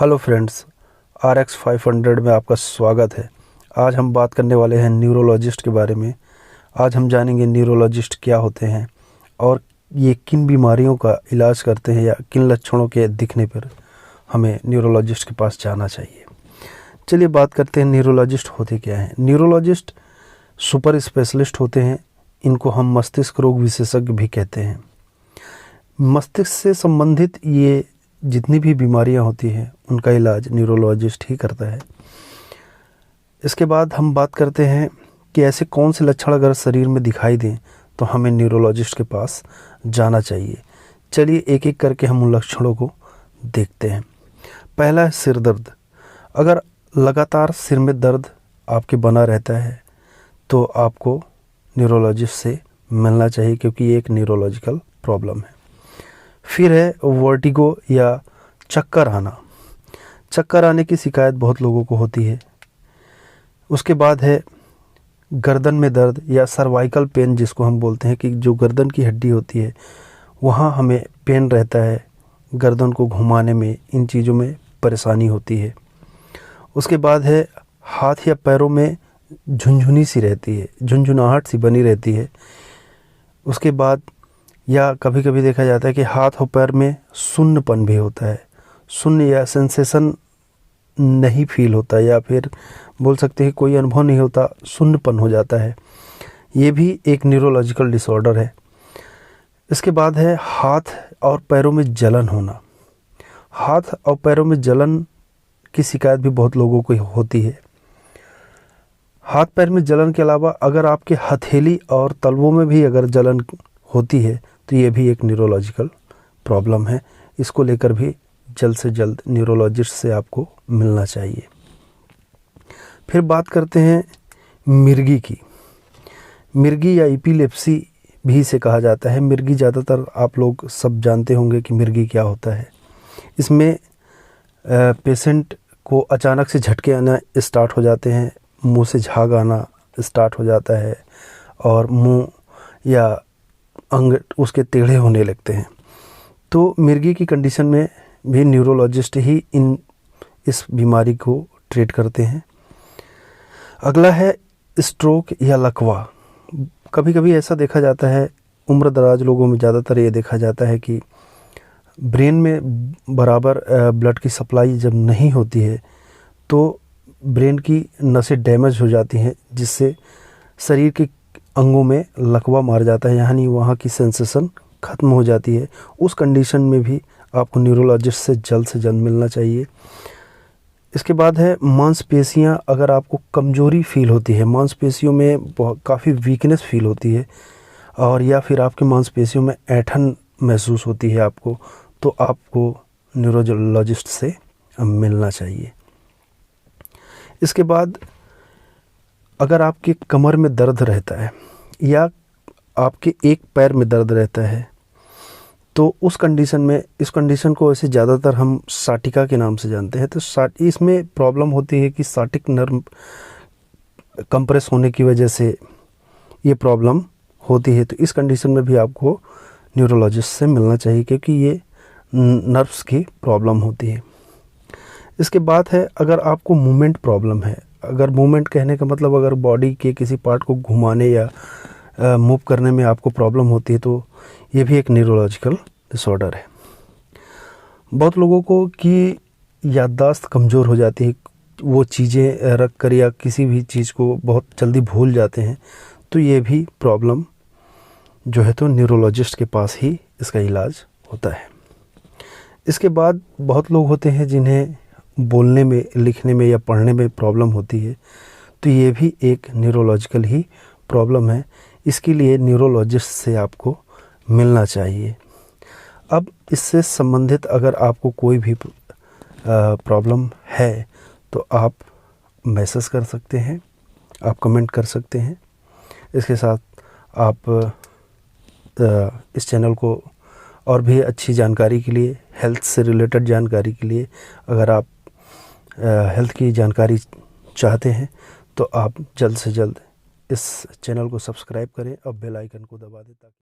Hello friends, RX 500 में आपका स्वागत है। आज हम बात करने वाले हैं न्यूरोलॉजिस्ट के बारे में। आज हम जानेंगे न्यूरोलॉजिस्ट क्या होते हैं और ये किन बीमारियों का इलाज करते हैं या किन लक्षणों के दिखने पर हमें न्यूरोलॉजिस्ट के पास जाना चाहिए। चलिए बात करते हैं न्यूरोलॉजिस्ट होते क्या हैं। न्यूरोलॉजिस्ट सुपर स्पेशलिस्ट होते हैं। इनको हम मस्तिष्क रोग विशेषज्ञ भी कहते हैं। मस्तिष्क से संबंधित ये जितनी भी बीमारियां होती हैं उनका इलाज न्यूरोलॉजिस्ट ही करता है। इसके बाद हम बात करते हैं कि ऐसे कौन से लक्षण अगर शरीर में दिखाई दें तो हमें न्यूरोलॉजिस्ट के पास जाना चाहिए। चलिए एक एक करके हम उन लक्षणों को देखते हैं। पहला है सिर दर्द। अगर लगातार सिर में दर्द आपके बना रहता है तो आपको न्यूरोलॉजिस्ट से मिलना चाहिए, क्योंकि ये एक न्यूरोलॉजिकल प्रॉब्लम है। फिर है वर्टिगो या चक्कर आना। चक्कर आने की शिकायत बहुत लोगों को होती है। उसके बाद है गर्दन में दर्द या सर्वाइकल पेन, जिसको हम बोलते हैं कि जो गर्दन की हड्डी होती है वहाँ हमें पेन रहता है, गर्दन को घुमाने में, इन चीज़ों में परेशानी होती है। उसके बाद है हाथ या पैरों में झुनझुनी सी रहती है, झुनझुनाहट सी बनी रहती है। उसके बाद या कभी कभी देखा जाता है कि हाथ और पैर में सुन्नपन भी होता है। शून्य या सेंसेशन नहीं फील होता, या फिर बोल सकते हैं कोई अनुभव नहीं होता, सुन्नपन हो जाता है। ये भी एक न्यूरोलॉजिकल डिसऑर्डर है। इसके बाद है हाथ और पैरों में जलन होना। हाथ और पैरों में जलन की शिकायत भी बहुत लोगों को होती है। हाथ पैर में जलन के अलावा अगर आपके हथेली और तलवों में भी अगर जलन होती है तो ये भी एक न्यूरोलॉजिकल प्रॉब्लम है। इसको लेकर भी जल्द से जल्द न्यूरोलॉजिस्ट से आपको मिलना चाहिए। फिर बात करते हैं मिर्गी की। मिर्गी या एपिलेप्सी भी इसे कहा जाता है। मिर्गी ज़्यादातर आप लोग सब जानते होंगे कि मिर्गी क्या होता है। इसमें पेशेंट को अचानक से झटके आना स्टार्ट हो जाते हैं, मुंह से झाग आना स्टार्ट हो जाता है और मुंह या अंग उसके टेढ़े होने लगते हैं। तो मिर्गी की कंडीशन में भी न्यूरोलॉजिस्ट ही इस बीमारी को ट्रीट करते हैं। अगला है स्ट्रोक या लकवा। कभी कभी ऐसा देखा जाता है, उम्र दराज लोगों में ज़्यादातर ये देखा जाता है कि ब्रेन में बराबर ब्लड की सप्लाई जब नहीं होती है तो ब्रेन की नसें डैमेज हो जाती हैं, जिससे शरीर के अंगों में लकवा मार जाता है, यानी वहाँ की सेंसेशन ख़त्म हो जाती है। उस कंडीशन में भी आपको न्यूरोलॉजिस्ट से जल्द मिलना चाहिए। इसके बाद है मांसपेशियाँ। अगर आपको कमज़ोरी फील होती है, मांसपेशियों में काफ़ी वीकनेस फील होती है, और या फिर आपकी मांसपेशियों में ऐंठन महसूस होती है आपको, तो आपको न्यूरोलॉजिस्ट से मिलना चाहिए। इसके बाद अगर आपके कमर में दर्द रहता है या आपके एक पैर में दर्द रहता है तो उस कंडीशन में, इस कंडीशन को वैसे ज़्यादातर हम साटिका के नाम से जानते हैं। तो इसमें प्रॉब्लम होती है कि साटिक नर्व कंप्रेस होने की वजह से ये प्रॉब्लम होती है। तो इस कंडीशन में भी आपको न्यूरोलॉजिस्ट से मिलना चाहिए, क्योंकि ये नर्व्स की प्रॉब्लम होती है। इसके बाद है अगर आपको मूवमेंट प्रॉब्लम है। अगर मूवमेंट कहने का मतलब अगर बॉडी के किसी पार्ट को घुमाने या मूव करने में आपको प्रॉब्लम होती है तो ये भी एक न्यूरोलॉजिकल डिसऑर्डर है। बहुत लोगों को की याददाश्त कमज़ोर हो जाती है, वो चीज़ें रख कर या किसी भी चीज़ को बहुत जल्दी भूल जाते हैं, तो ये भी प्रॉब्लम जो है तो न्यूरोलॉजिस्ट के पास ही इसका इलाज होता है। इसके बाद बहुत लोग होते हैं जिन्हें बोलने में, लिखने में या पढ़ने में प्रॉब्लम होती है, तो ये भी एक न्यूरोलॉजिकल ही प्रॉब्लम है। इसके लिए न्यूरोलॉजिस्ट से आपको मिलना चाहिए। अब इससे संबंधित अगर आपको कोई भी प्रॉब्लम है तो आप मैसेज कर सकते हैं, आप कमेंट कर सकते हैं। इसके साथ आप इस चैनल को और भी अच्छी जानकारी के लिए, हेल्थ से रिलेटेड जानकारी के लिए, अगर आप हेल्थ की जानकारी चाहते हैं तो आप जल्द से जल्द इस चैनल को सब्सक्राइब करें और बेल आइकन को दबा दें ताकि